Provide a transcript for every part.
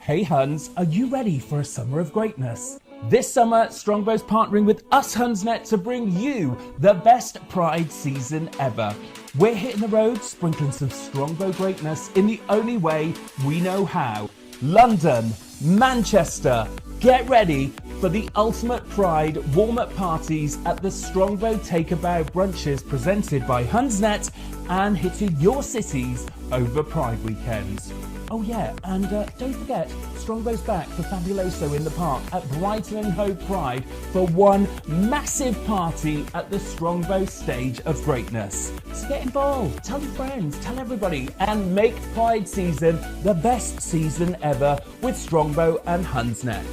Hey Huns, are you ready for a summer of greatness? This summer, Strongbow's partnering with us Hunsnet to bring you the best Pride season ever. We're hitting the road, sprinkling some Strongbow greatness in the only way we know how. London, Manchester, get ready for the ultimate Pride warm-up parties at the Strongbow Take-A-Bow brunches presented by Hunsnet and hitting your cities over Pride weekends. Oh yeah, and don't forget, Strongbow's back for Fabuloso in the Park at Brighton and Hove Pride for one massive party at the Strongbow Stage of Greatness. So get involved, tell your friends, tell everybody, and make Pride season the best season ever with Strongbow and Hunsnet.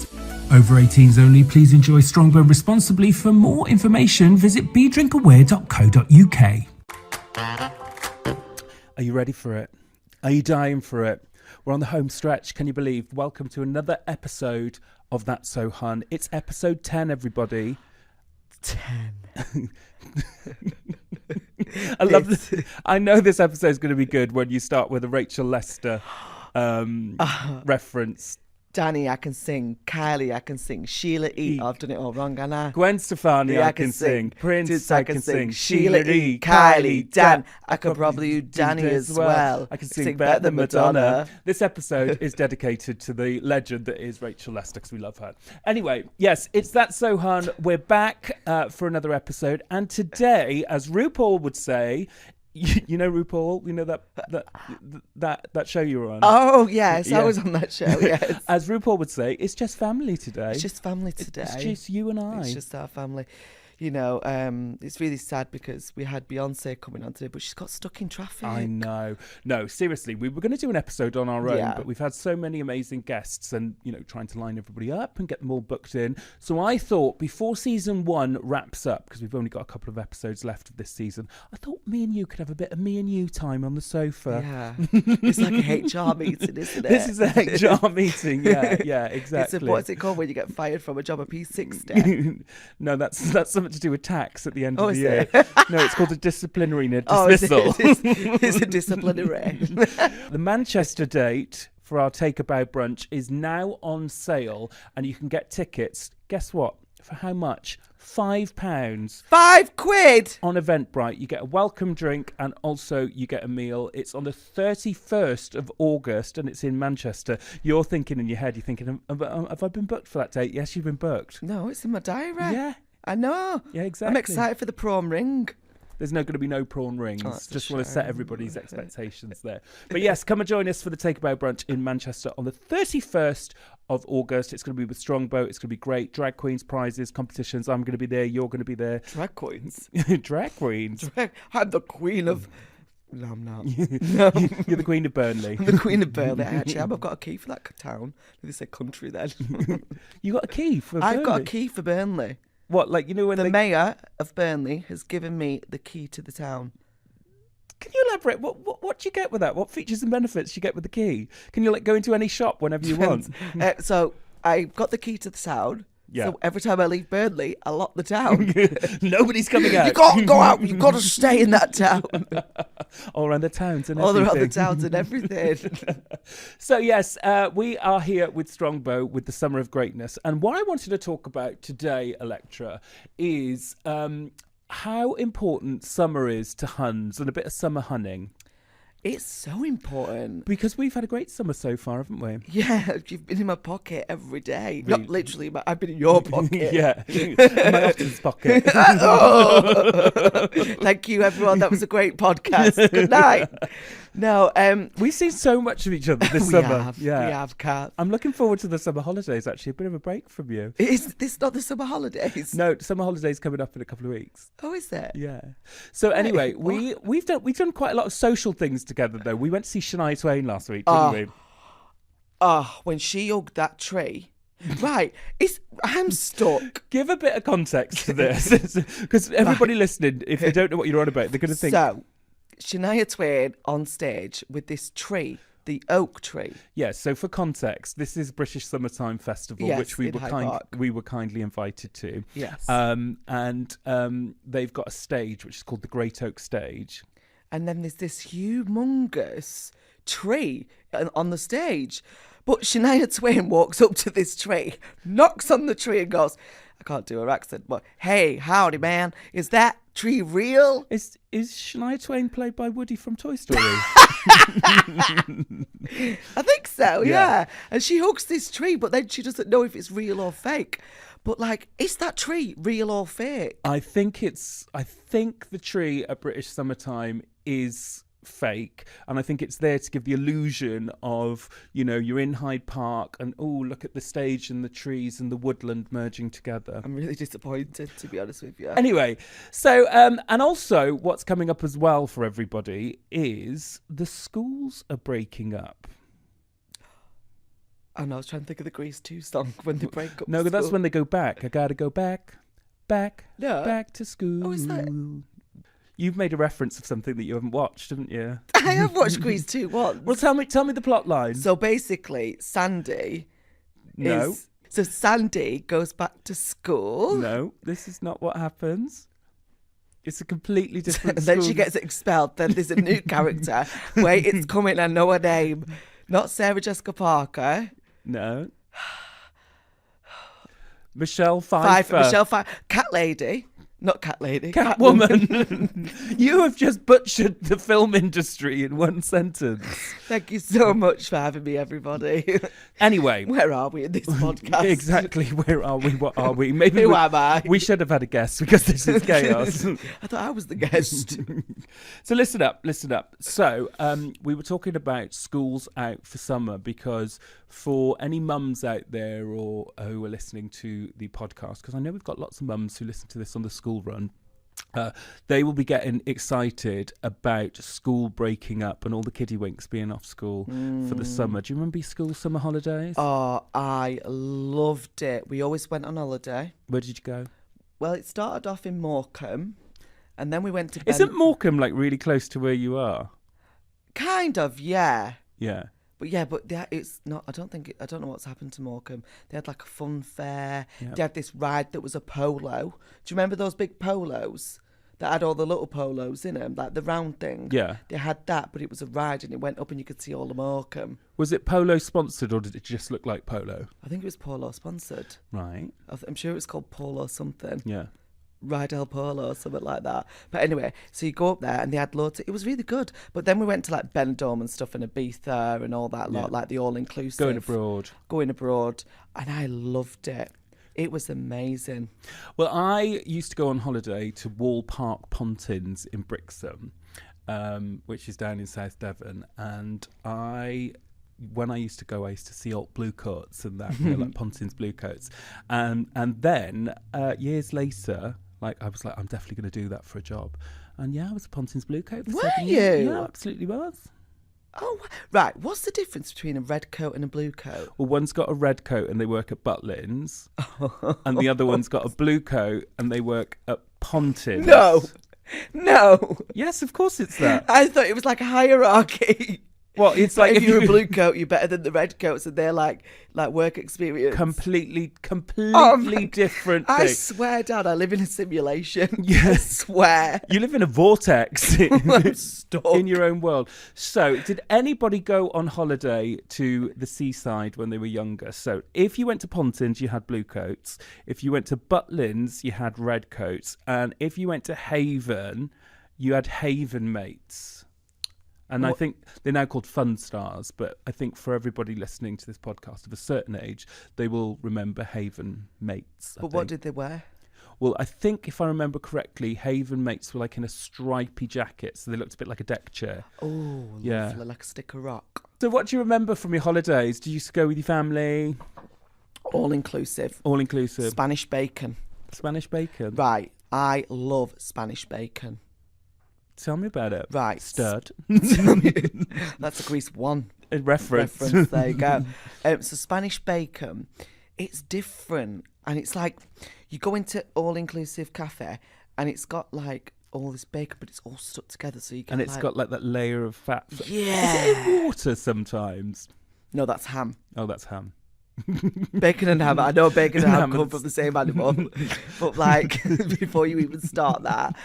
Over 18s only, please enjoy Strongbow responsibly. For more information, visit bedrinkaware.co.uk. Are you ready for it? Are you dying for it? We're on the home stretch, can you believe? Welcome to another episode of That's So Hun. It's episode 10, everybody. 10. I love this. I know this episode is going to be good when you start with a Rachel Lester reference. Danny, I can sing. Kylie, I can sing. Sheila E. I've done it all wrong, and I. Gwen Stefani, I can sing. Prince, I can sing. Sheila E. Kylie, Dan. I could probably do Danny as well. I can sing better than Madonna. This episode is dedicated to the legend that is Rachel Lester, because we love her. Anyway, yes, it's That's So Hun. We're back for another episode, and today, as RuPaul would say, you know RuPaul, you know that show you were on. Oh yes, yeah. I was on that show. Yes. As RuPaul would say, it's just family today. It's just family today. It's just you and I. It's just our family. You know, it's really sad because we had Beyonce coming on today, but she's got stuck in traffic. I know. No, seriously, we were going to do an episode on our own, but we've had so many amazing guests and, you know, trying to line everybody up and get them all booked in. So I thought before season 1 wraps up, because we've only got a couple of episodes left of this season, I thought me and you could have a bit of me and you time on the sofa. Yeah. It's like a HR meeting, isn't it? This is a HR meeting. Yeah, exactly. What's it called when you get fired from a job, a P60? No, that's something to do with tax at the end of the year. No, it's called a disciplinary dismissal. It's a disciplinary. The Manchester date for our Take-A-Bow brunch is now on sale, and you can get tickets. Guess what? For how much? £5. £5 on Eventbrite. You get a welcome drink and also you get a meal. It's on the 31st of August and it's in Manchester. You're thinking in your head, you're thinking, have I been booked for that date? Yes, you've been booked. No, it's in my diary. Yeah. I know. Yeah, exactly. I'm excited for the prom ring. There's going to be no prawn rings. Just want to set everybody's That's expectations there. But yes, come and join us for the Take-A-Bow brunch in Manchester on the 31st of August. It's going to be with Strongbow. It's going to be great. Drag queens, prizes, competitions. I'm going to be there. You're going to be there. Drag queens? Drag queens. I'm the queen of... No, I'm not. No. You're the Queen of Burnley. I'm the Queen of Burnley. Actually, I've got a key for that town. They say country then. You got a key for Burnley? I've got a key for Burnley. What, like, you know when the mayor of Burnley has given me the key to the town. Can you elaborate? What do you get with that? What features and benefits do you get with the key? Can you like go into any shop whenever you want? So I got the key to the town. Yeah. So every time I leave Burnley, I lock the town. Nobody's coming out. You can't go out. You've got to stay in that town. All around the towns and everything. All around the towns and everything. So yes, we are here with Strongbow with the Summer of Greatness. And what I wanted to talk about today, Elektra, is how important summer is to Huns and a bit of summer hunning. It's so important. Because we've had a great summer so far, haven't we? Yeah, you've been in my pocket every day. Really? Not literally, but I've been in your pocket. Yeah, in my husband's pocket. Thank you, everyone. That was a great podcast. Good night. No, we've seen so much of each other this summer. We have, Kat. I'm looking forward to the summer holidays, actually. A bit of a break from you. Is this not the summer holidays? No, summer holidays coming up in a couple of weeks. Oh, is there? Yeah. So anyway, we've done quite a lot of social things together, though. We went to see Shania Twain last week, didn't we? When she hugged that tree. Right, I'm stuck. Give a bit of context to this, because everybody listening, if they don't know what you're on about, they're going to think. So, Shania Twain on stage with this tree, the oak tree. Yes, so for context, this is British Summertime Festival, which we were kindly invited to. Yes. And they've got a stage which is called the Great Oak Stage. And then there's this humongous tree on the stage. But Shania Twain walks up to this tree, knocks on the tree and goes, I can't do her accent, but hey, howdy, man. Is that tree real? Is Shania Twain played by Woody from Toy Story? I think so, yeah. And she hugs this tree, but then she doesn't know if it's real or fake. But like, is that tree real or fake? I think the tree at British Summertime is fake, and I think it's there to give the illusion of, you know, you're in Hyde Park and look at the stage and the trees and the woodland merging together. I'm really disappointed, to be honest with you. Anyway, so and also what's coming up as well for everybody is the schools are breaking up. Oh no, I was trying to think of the Grease 2 song when they break up. No, but that's when they go back. I gotta go back to school. Oh, is that? You've made a reference of something that you haven't watched, haven't you? I have watched Grease 2 once. Well, tell me the plot line. So basically, Sandy So Sandy goes back to school. No, this is not what happens. It's a completely different And then school. she gets expelled. Then there's a new character. Wait, it's coming. I know her name. Not Sarah Jessica Parker. No. Michelle Pfeiffer. Michelle Pfeiffer. Cat Lady. Not Cat Lady. Catwoman. You have just butchered the film industry in one sentence. Thank you so much for having me, everybody. Anyway. Where are we in this podcast? Exactly. Where are we? What are we? Maybe Who am I? We should have had a guest because this is chaos. I thought I was the guest. So listen up. So we were talking about schools out for summer because for any mums out there or who are listening to the podcast, because I know we've got lots of mums who listen to this on the school run, they will be getting excited about school breaking up and all the kiddywinks being off school for the summer. Do you remember your school summer holidays? Oh, I loved it. We always went on holiday. Where did you go? Well, it started off in Morecambe, and then we went to... Isn't Morecambe like really close to where you are? Kind of, yeah. Yeah. But it's not. I don't know what's happened to Morecambe. They had like a fun fair. Yep. They had this ride that was a polo. Do you remember those big polos that had all the little polos in them, like the round thing? Yeah. They had that, but it was a ride, and it went up, and you could see all the Morecambe. Was it polo sponsored, or did it just look like polo? I think it was polo sponsored. Right. I'm sure it was called Polo something. Yeah. Ride El Polo or something like that. But anyway, so you go up there and they had loads. It was really good. But then we went to like Benidorm and stuff and Ibiza and all that lot, like the all-inclusive. Going abroad. And I loved it. It was amazing. Well, I used to go on holiday to Wall Park Pontins in Brixham, which is down in South Devon. And when I used to go, I used to see old blue coats and that, like Pontins blue coats. And then years later... I was like, I'm definitely going to do that for a job. And yeah, I was a Pontins blue coat. Were you? Yeah, absolutely was. Oh, right. What's the difference between a red coat and a blue coat? Well, one's got a red coat and they work at Butlins. And the other one's got a blue coat and they work at Pontins. No. Yes, of course it's that. I thought it was like a hierarchy. Well, it's like if you're a blue coat, you're better than the red coats, and they're like work experience. Completely different thing. I swear, Dad, I live in a simulation. Yeah. I swear. You live in a vortex I'm stuck in your own world. So, did anybody go on holiday to the seaside when they were younger? So, if you went to Pontins, you had blue coats. If you went to Butlins, you had red coats. And if you went to Haven, you had Haven mates. And I think they're now called Fun Stars, but I think for everybody listening to this podcast of a certain age, they will remember Haven mates. But what did they wear? Well, I think if I remember correctly, Haven mates were like in a stripy jacket, so they looked a bit like a deck chair. Oh, yeah, lovely, like a stick of rock. So what do you remember from your holidays? Did you used to go with your family? All inclusive. All inclusive. Spanish bacon. Spanish bacon. Right. I love Spanish bacon. Tell me about it. Right. Stirred. That's a Grease 1 reference. There you go. So Spanish bacon, it's different. And it's like you go into all-inclusive cafe and it's got like all this bacon, but it's all stuck together. So you get and it's got like that layer of fat. Yeah. Is it in water sometimes? No, that's ham. Oh, that's ham. Bacon and ham. I know bacon and ham come from the same animal, but like before you even start that,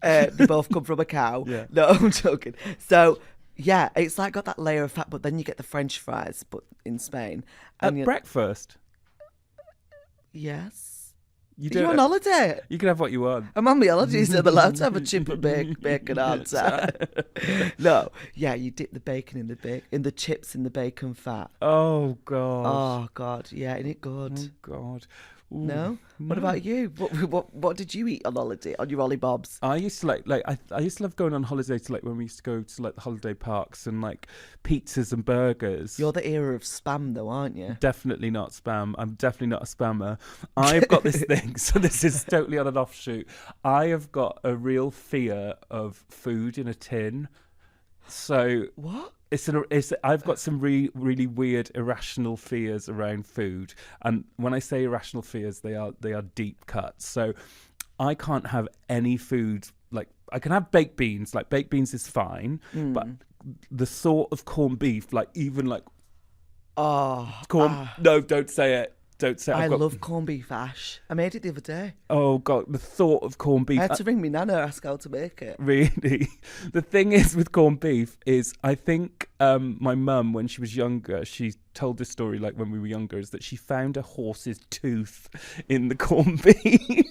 they both come from a cow. Yeah. No, I'm joking. So Yeah, it's like got that layer of fat, but then you get the French fries, but in Spain. And at breakfast? Yes. You're on holiday. You can have what you want. I'm on my holidays, so I'm allowed to have a chip and bacon, aren't I? No, yeah, you dip the bacon in the chips in the bacon fat. Oh God. Oh God, yeah, isn't it good? Oh God. Ooh, no? What about you? What did you eat on holiday on your Ollie Bobs? I used to I used to love going on holiday to when we used to go to the holiday parks and pizzas and burgers. You're the era of spam though, aren't you? Definitely not spam. I'm definitely not a spammer. I've got this thing, so this is totally on an offshoot. I have got a real fear of food in a tin. So what? I've got some really weird irrational fears around food, and when I say irrational fears, they are deep cuts. So I can't have any food I can have baked beans. Baked beans is fine, but the thought of corned beef, no, don't say it. Don't say. I love corned beef hash. I made it the other day. Oh God, the thought of corned beef. I had to ring me nana, ask how to make it. Really? The thing is with corned beef is I think my mum, when she was younger, she told this story when we were younger, is that she found a horse's tooth in the corned beef.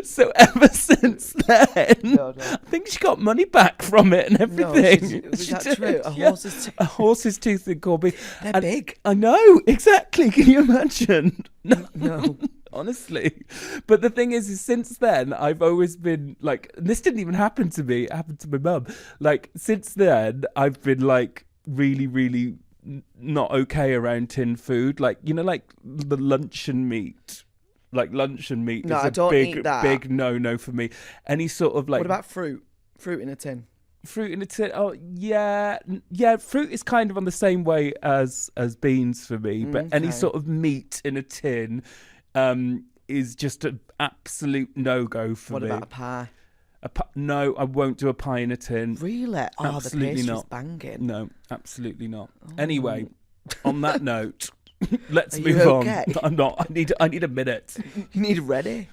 So ever since then, I think she got money back from it and everything. No, is that true? A horse's tooth in corned beef. They're big. I know, exactly. Can you imagine? No. Honestly. But the thing is since then, I've always been this didn't even happen to me. It happened to my mum. Since then, I've been really, really not okay around tin food. The luncheon meat. Luncheon meat is a big no for me. Any sort of What about fruit? Fruit in a tin. Fruit in a tin. Oh yeah. Fruit is kind of on the same way as beans for me. But any sort of meat in a tin is just an absolute no-go for me. What about a pie? No, I won't do a pie in a tin. Really? Absolutely the pastry's not. Banging. No, absolutely not. Anyway, on that note. Let's Are move you on. okay? I'm not. I need a minute. You need ready.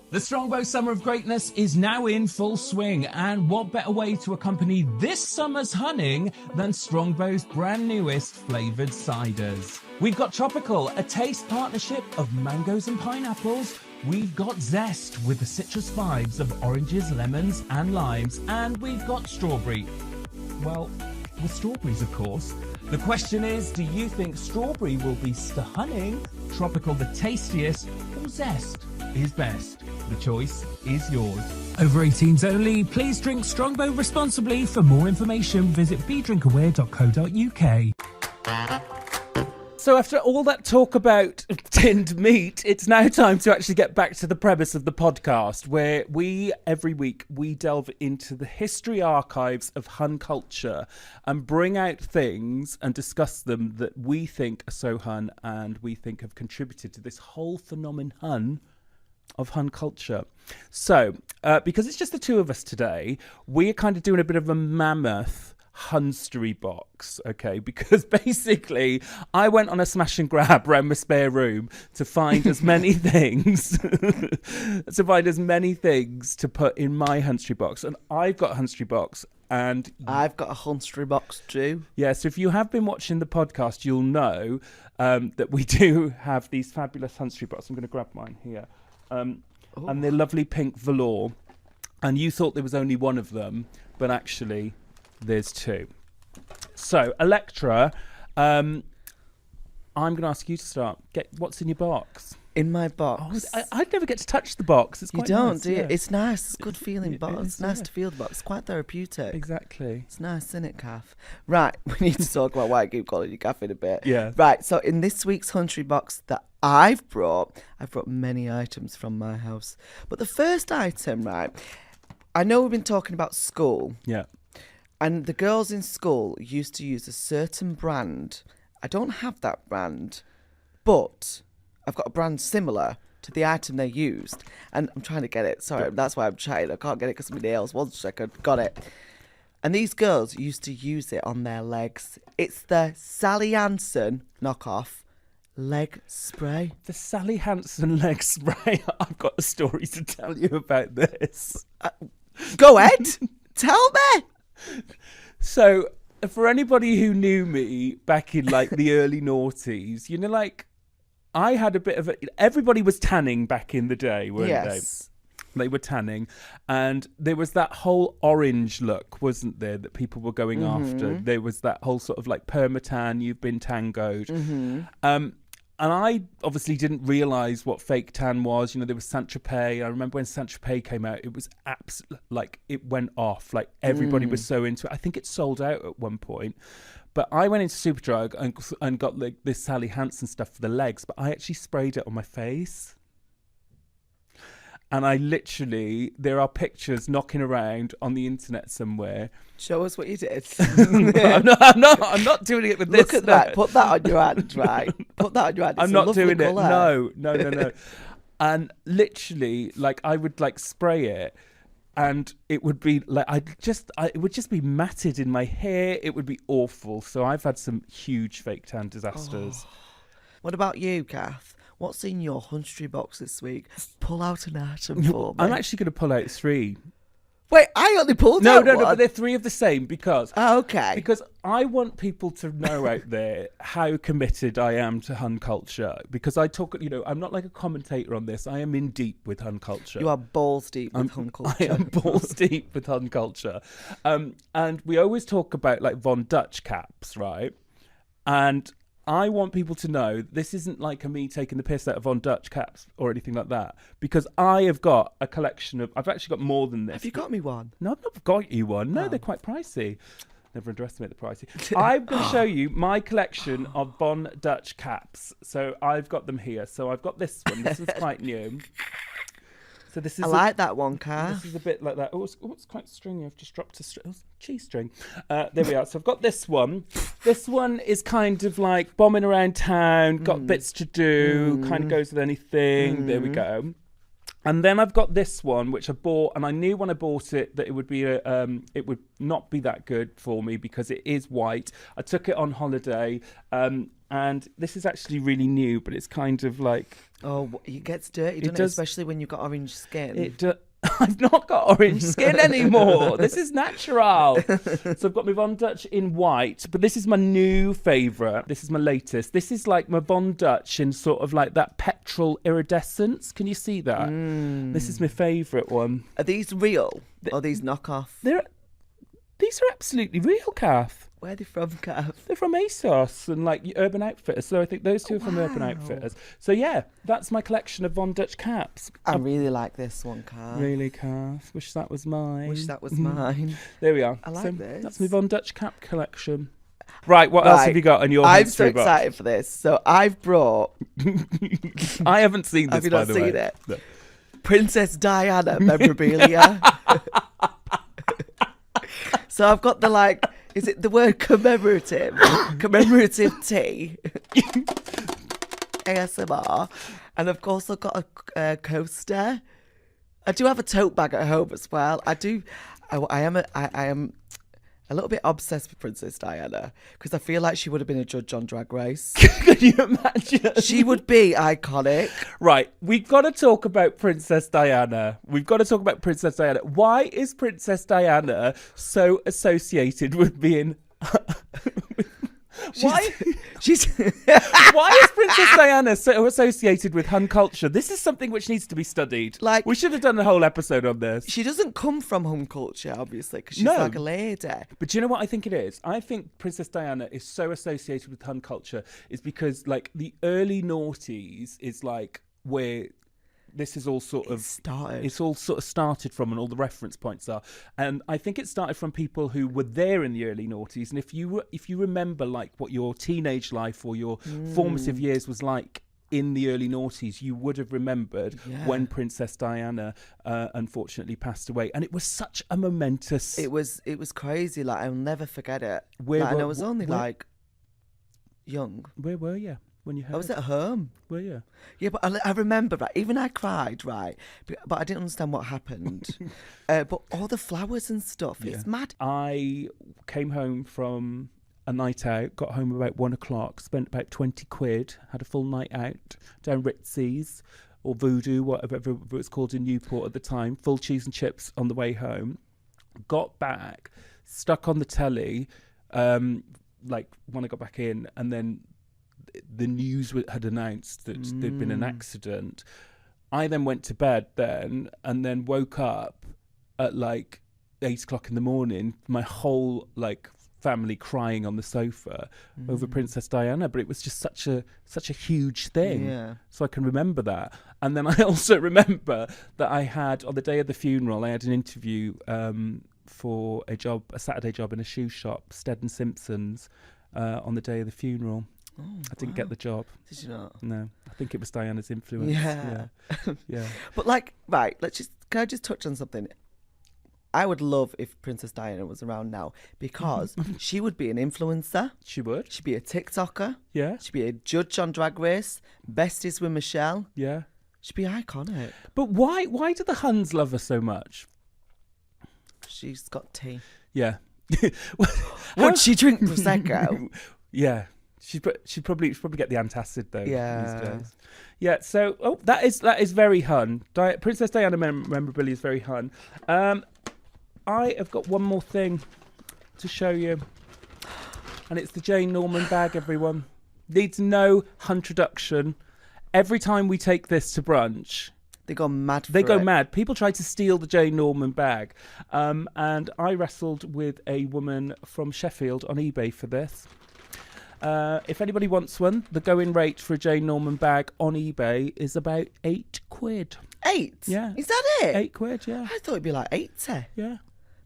The Strongbow Summer of Greatness is now in full swing, and what better way to accompany this summer's hunting than Strongbow's brand newest flavoured ciders. We've got Tropical, a taste partnership of mangoes and pineapples. We've got Zest with the citrus vibes of oranges, lemons and limes, and we've got Strawberry. Well, with strawberries, of course. The question is, do you think Strawberry will be stunning, Tropical the tastiest, or Zest is best? The choice is yours. Over 18s only. Please drink Strongbow responsibly. For more information, visit bedrinkaware.co.uk. So after all that talk about tinned meat, it's now time to actually get back to the premise of the podcast, where every week we delve into the history archives of Hun culture and bring out things and discuss them that we think are so Hun and we think have contributed to this whole phenomenon of Hun culture. So, because it's just the two of us today, we're kind of doing a bit of a mammoth Hunstery box, okay? Because basically, I went on a smash and grab around my spare room to find as many things, to put in my Hunstery box, and I've got a Hunstery box, and I've got a Hunstery box too. Yeah, so if you have been watching the podcast, you'll know that we do have these fabulous Hunstery boxes. I'm going to grab mine here, and they're lovely pink velour. And you thought there was only one of them, but actually there's two. So, Elektra, I'm going to ask you to start. What's in your box? In my box? I'd never get to touch the box. It's quite You don't, nice, do you? Yeah. It's nice. It's good feeling box. It's nice to feel the box. It's quite therapeutic. Exactly. It's nice, isn't it, Kath? Right, we need to talk about why I keep calling you Kath in a bit. Yeah. Right, so in this week's Hunstery box that I've brought many items from my house. But the first item, right, I know we've been talking about school. Yeah. And the girls in school used to use a certain brand. I don't have that brand, but I've got a brand similar to the item they used. And I'm trying to get it. Sorry, that's why I'm trying. I can't get it because of my nails. 1 second. Got it. And these girls used to use it on their legs. It's the Sally Hansen knockoff leg spray. The Sally Hansen leg spray. I've got a story to tell you about this. Go ahead. Tell me. So, for anybody who knew me back in like the early noughties, you know, like I had a bit of everybody was tanning back in the day, weren't they? They were tanning, and there was that whole orange look, wasn't there, that people were going after. There was that whole sort of like permatan, you've been tangoed. And I obviously didn't realise what fake tan was. You know, there was Saint-Tropez. I remember when Saint-Tropez came out, it was like it went off. Like everybody was so into it. I think it sold out at one point. But I went into Superdrug and got like this Sally Hansen stuff for the legs. But I actually sprayed it on my face. And I literally, there are pictures knocking around on the internet somewhere. Show us what you did. I'm not doing it with this. Look at that. Put that on your hand, right? Put that on your hand. It's I'm not doing colour. it. No. And literally, like, I would like spray it, and it would be like it would just be matted in my hair. It would be awful. So I've had some huge fake tan disasters. What about you, Kath? What's in your hunchery box this week? Pull out an item for me. I'm actually going to pull out 3. Wait, I only pulled out one. No, but they're 3 of the same because... Oh, okay. Because I want people to know out there how committed I am to Hun culture. Because I talk, you know, I'm not like a commentator on this. I am in deep with Hun culture. You are balls deep with Hun culture. I am balls deep with Hun culture. And we always talk about like Von Dutch caps, right? And... I want people to know this isn't like me taking the piss out of Von Dutch caps or anything like that, because I have got a collection of... I've actually got more than this. Have you got me one? No, I've not got you one. No, they're quite pricey. Never underestimate the pricey. I'm going to show you my collection of Von Dutch caps. So I've got them here. So I've got this one. This is quite new. So this is like that one, Kath. This is a bit like that. Oh, it's quite stringy. I've just dropped a cheese string. There we are. So I've got this one. This one is kind of like bombing around town, got bits to do, kind of goes with anything. There we go. And then I've got this one, which I bought, and I knew when I bought it that it would be it would not be that good for me because it is white. I took it on holiday, and this is actually really new, but it's kind of like... Oh, it gets dirty, doesn't it? Especially when you've got orange skin. I've not got orange skin anymore. This is natural. So I've got my Von Dutch in white, but this is my new favourite. This is my latest. This is like my Von Dutch in sort of like that petrol iridescence. Can you see that? This is my favourite one. Are these real or are these knockoff? These are absolutely real, Kath. Where are they from, Kath? They're from ASOS and like Urban Outfitters. So I think those two are from Urban Outfitters. So yeah, that's my collection of Von Dutch caps. I really like this one, Kath. Really, Kath? Wish that was mine. Wish that was mine. There we are. I like this. That's my Von Dutch cap collection. Right, what else have you got in your I'm so excited for this. So I've brought... I haven't seen this, Have you by not the seen way. it? No. Princess Diana memorabilia. So I've got the like... Is it the word commemorative? Commemorative tea. ASMR. And of course I've got a coaster. I do have a tote bag at home as well. I am a little bit obsessed with Princess Diana because I feel like she would have been a judge on Drag Race. Can you imagine? She would be iconic. Right, we've got to talk about Princess Diana. Why is Princess Diana so associated with being... Why is Princess Diana so associated with Hun culture? This is something which needs to be studied. Like, we should have done a whole episode on this. She doesn't come from Hun culture, obviously, because she's like a lady. But do you know what I think it is? I think Princess Diana is so associated with Hun culture is because, like, the early noughties is like where... This is all sort of started. It's all sort of started from, and all the reference points are. And I think it started from people who were there in the early noughties. And if you remember like what your teenage life or your formative years was like in the early noughties, you would have remembered when Princess Diana unfortunately passed away. And it was such a momentous. It was crazy. Like, I'll never forget it. And I was only like young. Where were you? When you heard I was at home. Were you? Yeah, but I remember, right? Even I cried, right? But I didn't understand what happened. But all the flowers and stuff, it's mad. I came home from a night out, got home about 1 o'clock, spent about 20 quid, had a full night out down Ritzy's or Voodoo, whatever it was called in Newport at the time, full cheese and chips on the way home. Got back, stuck on the telly, like when I got back in, and then the news had announced that there'd been an accident. I then went to bed then, and then woke up at like 8 o'clock in the morning, my whole like family crying on the sofa over Princess Diana, but it was just such a huge thing. So I can remember that. And then I also remember that I had, on the day of the funeral, I had an interview for a Saturday job in a shoe shop, Stead and Simpson's, on the day of the funeral. I didn't get the job. Did you not? No, I think it was Diana's influence. Yeah. But like, right, can I just touch on something? I would love if Princess Diana was around now, because she would be an influencer. She would. She'd be a TikToker. Yeah. She'd be a judge on Drag Race. Besties with Michelle. Yeah. She'd be iconic. But why do the Huns love her so much? She's got tea. Yeah. Would she drink Prosecco? Yeah. She'd probably get the antacid though. Yeah. These days. Yeah. So that is very Hun. Princess Diana memorabilia is very Hun. I have got one more thing to show you, and it's the Jane Norman bag. Everyone needs no introduction. Every time we take this to brunch, they go mad. They go mad. People try to steal the Jane Norman bag, and I wrestled with a woman from Sheffield on eBay for this. If anybody wants one, the going rate for a Jane Norman bag on eBay is about £8. 8? Yeah. Is that it? £8, yeah. I thought it'd be like 80. Yeah.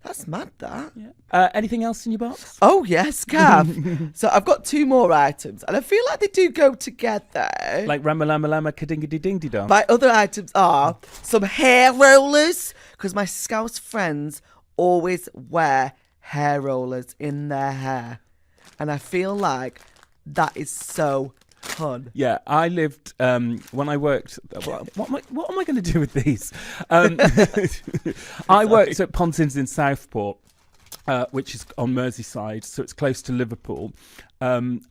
That's mad, that. Yeah. Anything else in your box? Oh, yes, Gav. So I've got 2 more items, and I feel like they do go together. Like Rama Lama Lama Kadingity Ding Dong. My other items are some hair rollers, because my Scouse friends always wear hair rollers in their hair. And I feel like that is so fun. Yeah, I lived when I worked. What am I going to do with these? I worked at Pontins in Southport, which is on Merseyside, so it's close to Liverpool. And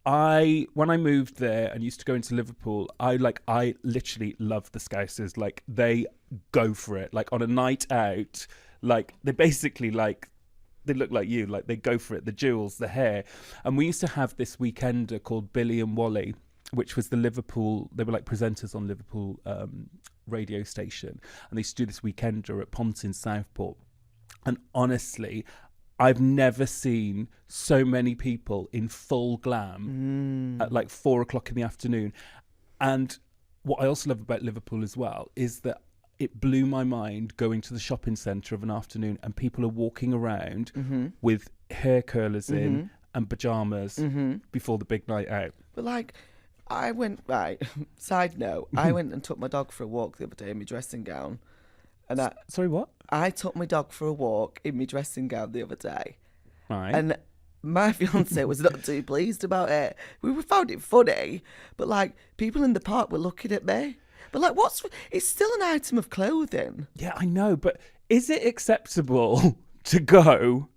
when I moved there and used to go into Liverpool, I literally loved the Scousers. Like, they go for it. Like, on a night out, like, they basically they look like you, like they go for it, the jewels, the hair. And we used to have this weekender called Billy and Wally, which was they were like presenters on Liverpool radio station. And they used to do this weekender at Pontins, Southport. And honestly, I've never seen so many people in full glam at like 4 o'clock in the afternoon. And what I also love about Liverpool as well is that it blew my mind going to the shopping centre of an afternoon and people are walking around with hair curlers in and pyjamas before the big night out. But like, I went, side note, I went and took my dog for a walk the other day in my dressing gown. And Sorry, what? I took my dog for a walk in my dressing gown the other day. Right. And my fiance was not too pleased about it. We found it funny, but like, people in the park were looking at me. But like, it's still an item of clothing. Yeah, I know, but is it acceptable to go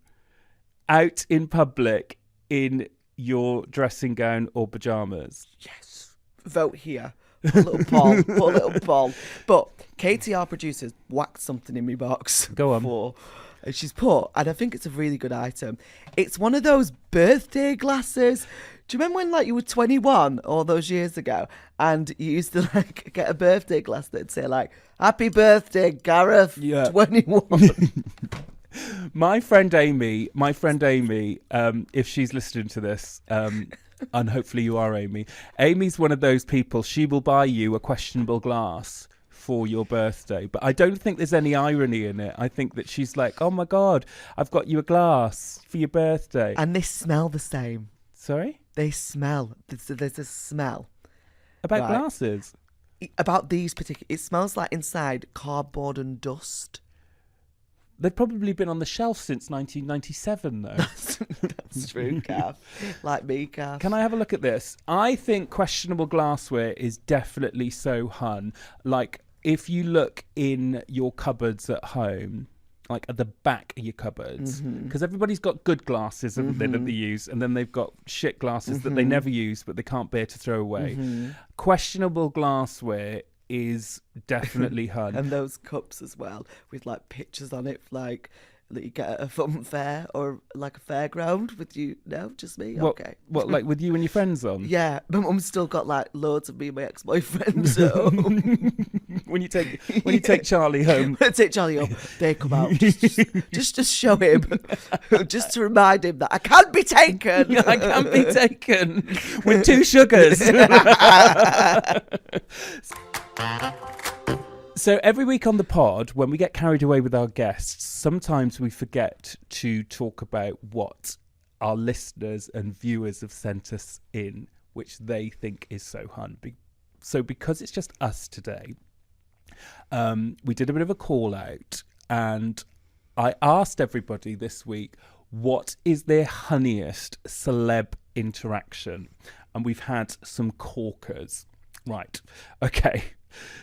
out in public in your dressing gown or pyjamas? Yes. Vote here. Put a little poll. Put a little poll. But Katie, our producer, whacked something in my box. Go on. And she's put, and I think it's a really good item, it's one of those birthday glasses. Do you remember when like you were 21 all those years ago and you used to like get a birthday glass that'd say like, happy birthday, Gareth, 21. My friend Amy, if she's listening to this, and hopefully you are, Amy. Amy's one of those people, she will buy you a questionable glass for your birthday, but I don't think there's any irony in it. I think that she's like, oh my God, I've got you a glass for your birthday. And they smell the same. Sorry? They smell. There's a smell. About glasses? About these particular... It smells like inside cardboard and dust. They've probably been on the shelf since 1997, though. That's true, Cav. Like me, Cav. Can I have a look at this? I think questionable glassware is definitely so Hun. Like, if you look in your cupboards at home, like at the back of your cupboards, because everybody's got good glasses, haven't they, that they use, and then they've got shit glasses that they never use but they can't bear to throw away. Questionable glassware is definitely Hun. And those cups as well, with like pictures on it, like that you get at a fun fair or like a fairground with you. No, just me. Okay. What, like with you and your friends on? Yeah, my mum's still got like loads of me and my ex-boyfriend. So when you take Charlie home, when I take Charlie home, they come out just to show him, just to remind him that I can be taken. I can be taken with 2 sugars. So every week on the pod, when we get carried away with our guests, sometimes we forget to talk about what our listeners and viewers have sent us in, which they think is so Hun. So because it's just us today, we did a bit of a call out, and I asked everybody this week, what is their honeyest celeb interaction? And we've had some corkers. Right. Okay.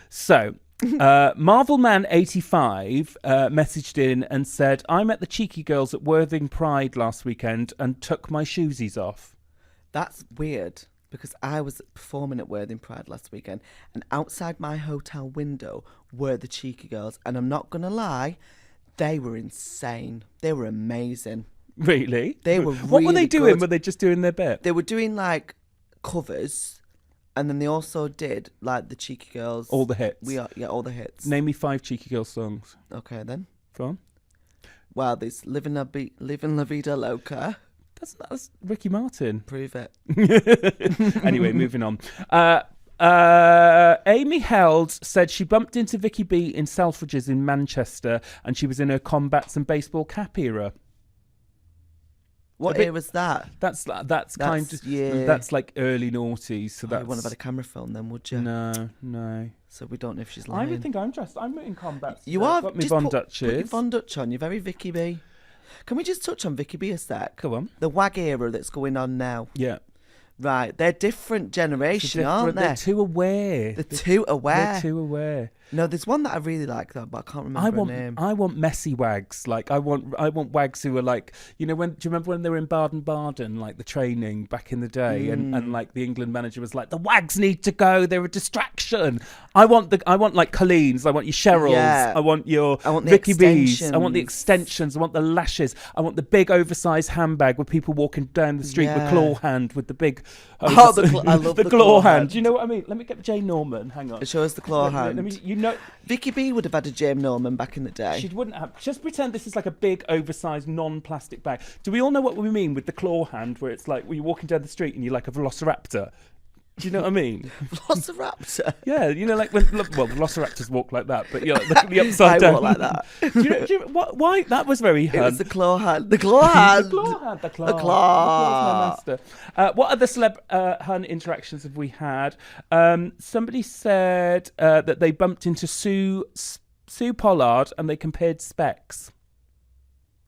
So Marvelman85 messaged in and said, I met the cheeky girls at Worthing Pride last weekend and took my shoesies off. That's weird, because I was performing at Worthing Pride last weekend, and outside my hotel window were the cheeky girls, and I'm not going to lie, they were insane. They were amazing. Really? They were What were they doing? good. Were they just doing their bit? They were doing like covers, and then they also did like the cheeky girls. All the hits? Yeah, all the hits. Name me 5 cheeky girls songs. Okay, then. Go on. Well, there's Living La Vida Loca. That's Ricky Martin. Prove it. Anyway, moving on. Amy Held said she bumped into Vicky B in Selfridges in Manchester, and she was in her combats and baseball cap era. What era was that? That's kind of that's like early noughties. So that's. You wouldn't have had a camera phone then, would you? No. So we don't know if she's lying. I would think I'm dressed. I'm in combats. You are. Got me Von Dutches. Put your Von Dutch on. You're very Vicky B. Can we just touch on Vicky B a sec? Go on. The WAG era that's going on now. Yeah. Right, they're different generation, aren't they? They're too aware. They're too aware. No, there's one that I really like though, but I can't remember her name. I want messy wags. Like I want wags who are like, do you remember when they were in Baden-Baden, like the training back in the day, and like the England manager was like, the wags need to go. They're a distraction. I want like Colleen's. I want your Cheryls. Yeah. I want Vicky B's. I want the extensions. I want the lashes. I want the big oversized handbag with people walking down the street with claw hand with the big. I love the claw hand. Do you know what I mean? Let me get Jane Norman. Hang on. Show us the claw hand. Let me, Vicky B would have had a Jane Norman back in the day. She wouldn't have. Just pretend this is like a big, oversized, non-plastic bag. Do we all know what we mean with the claw hand, where it's like when you're walking down the street and you're like a velociraptor? Do you know what I mean? Velociraptor? Yeah, like when velociraptors walk like that, but you're like the upside down. I walk like that. do you why? That was very Hun. It was the claw hand. The claw hand. The claw. The claw. My master. What other celeb Hun interactions have we had? Somebody said that they bumped into Sue Pollard and they compared specs.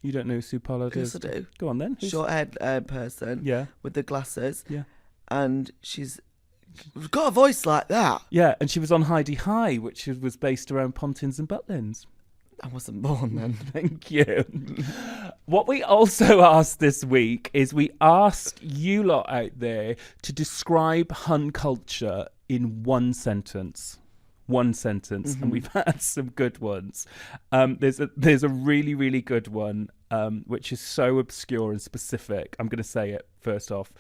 You don't know who Sue Pollard is? Yes, I do. Go on then. Short-haired person. Yeah. With the glasses. Yeah. And she's got a voice like that. Yeah, and she was on Heidi High, which was based around Pontins and Butlins. I wasn't born then. Thank you. What we also asked this week is we asked you lot out there to describe Hun culture in one sentence. And we've had some good ones. There's a really, really good one, which is so obscure and specific. I'm going to say it first off.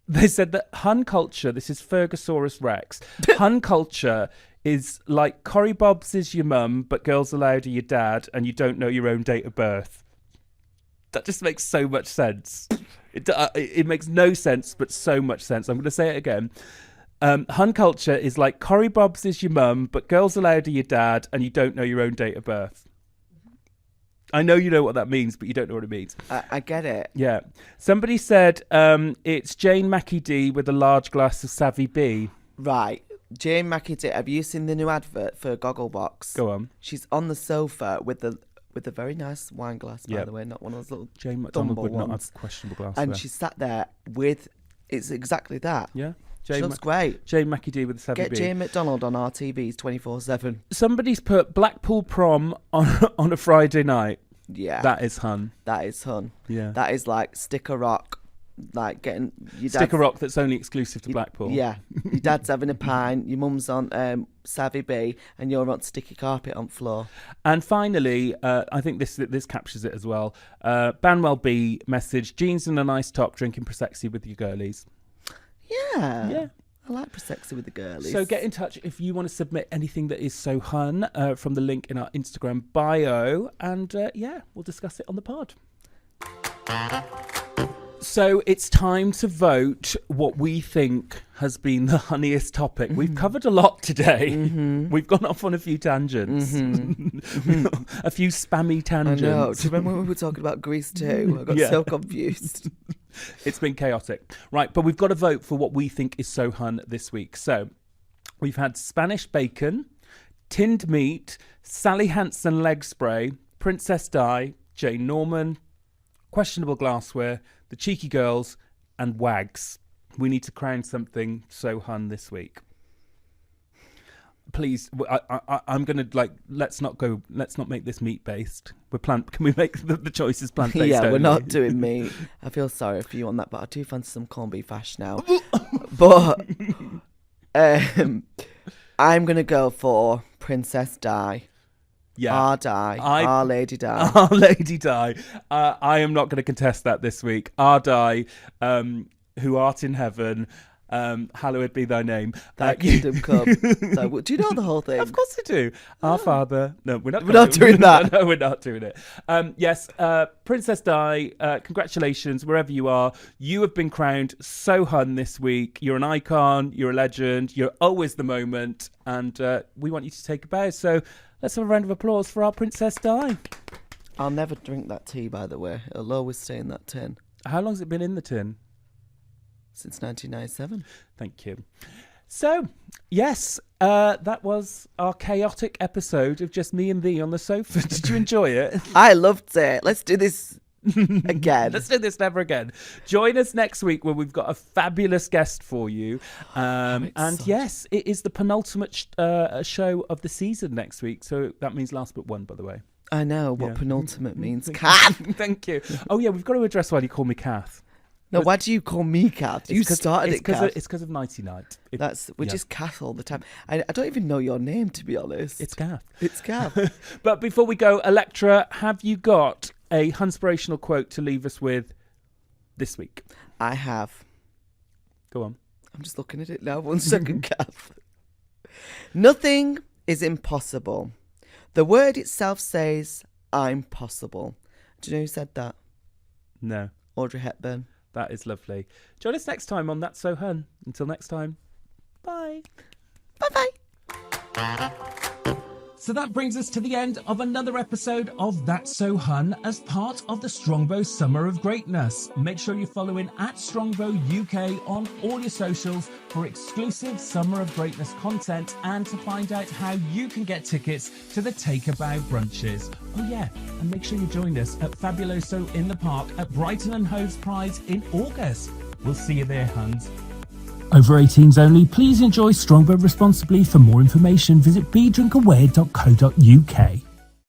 They said that Hun culture, this is Fergosaurus Rex, Hun culture is like Corrie Bobs is your mum, but Girls Aloud are your dad, and you don't know your own date of birth. That just makes so much sense. It makes no sense, but so much sense. I'm going to say it again. Hun culture is like Corrie Bobs is your mum, but Girls Aloud are your dad, and you don't know your own date of birth. I know you know what that means, but you don't know what it means. I get it. Yeah. Somebody said it's Jane Mackie D with a large glass of Savvy B. Right. Jane Mackie D. Have you seen the new advert for Gogglebox? Go on. She's on the sofa with a very nice wine glass, by the way, not one of those little Jane McDonald would ones. not have questionable glassware. And she's sat there with, it's exactly that. Yeah. She looks great. Jane Mackie D with the Savvy B. Get Jane McDonald on our TVs 24/7. Somebody's put Blackpool prom on a Friday night. Yeah. That is Hun. That is Hun. Yeah. That is like stick a rock like getting your stick a rock that's only exclusive to Blackpool. Yeah, your dad's having a pint, your mum's on Savvy B, and you're on sticky carpet on floor. And finally, I think this captures it as well. Banwell B message: jeans and a nice top, drinking Prosecco with your girlies. Yeah. I like Prosecco with the girlies. So get in touch if you want to submit anything that is so hun from the link in our Instagram bio. And we'll discuss it on the pod. So it's time to vote what we think has been the honeyest topic. Mm-hmm. We've covered a lot today. Mm-hmm. We've gone off on a few tangents. Mm-hmm. A few spammy tangents. I know. Do you remember when we were talking about Greece too? I got so confused. It's been chaotic. Right, but we've got to vote for what we think is so hun this week. So we've had Spanish bacon, tinned meat, Sally Hansen leg spray, Princess Di, Jane Norman, questionable glassware, the cheeky girls, and wags. We need to crown something so hun this week. Please, I'm going to let's not make this meat based. Can we make the choices plant based? Yeah, we're not doing meat. I feel sorry for you on that, but I do fancy some corned beef hash now. But I'm going to go for Princess Di. Yeah. Our Lady Di. Our Lady Di. I am not going to contest that this week. Our Di, who art in heaven, hallowed be thy name. Thy kingdom come. So, do you know the whole thing? Of course I do. Our Father. No, we're not doing that. No, we're not doing it. Yes, Princess Di, congratulations, wherever you are. You have been crowned so hun this week. You're an icon. You're a legend. You're always the moment. And we want you to take a bow. So let's have a round of applause for our Princess Di. I'll never drink that tea, by the way. It'll always stay in that tin. How long's it been in the tin? Since 1997. Thank you. So, yes, that was our chaotic episode of just me and thee on the sofa. Did you enjoy it? I loved it. Let's do this again. Let's do this never again. Join us next week where we've got a fabulous guest for you. And yes, it is the penultimate show of the season next week. So that means last but one, by the way. I know what penultimate means. Kath! Thank you. Oh, yeah, we've got to address why you call me Kath. No, why do you call me Kath? You started it, Kath. It's because of Nighty Night. We're just Kath all the time. I don't even know your name, to be honest. It's Kath. It's Kath. But before we go, Elektra, have you got a inspirational quote to leave us with this week? I have. Go on. I'm just looking at it now. 1 second, Kath. Nothing is impossible. The word itself says, I'm possible. Do you know who said that? No. Audrey Hepburn. That is lovely. Join us next time on That's So Hun. Until next time, bye. Bye-bye. So that brings us to the end of another episode of That's So Hun as part of the Strongbow Summer of Greatness. Make sure you're following at Strongbow UK on all your socials for exclusive Summer of Greatness content and to find out how you can get tickets to the Take a Bow brunches. Oh yeah, and make sure you join us at Fabuloso in the Park at Brighton and Hove's Pride in August. We'll see you there, Huns. Over 18s only, please enjoy Strongbow responsibly. For more information, visit bedrinkaware.co.uk.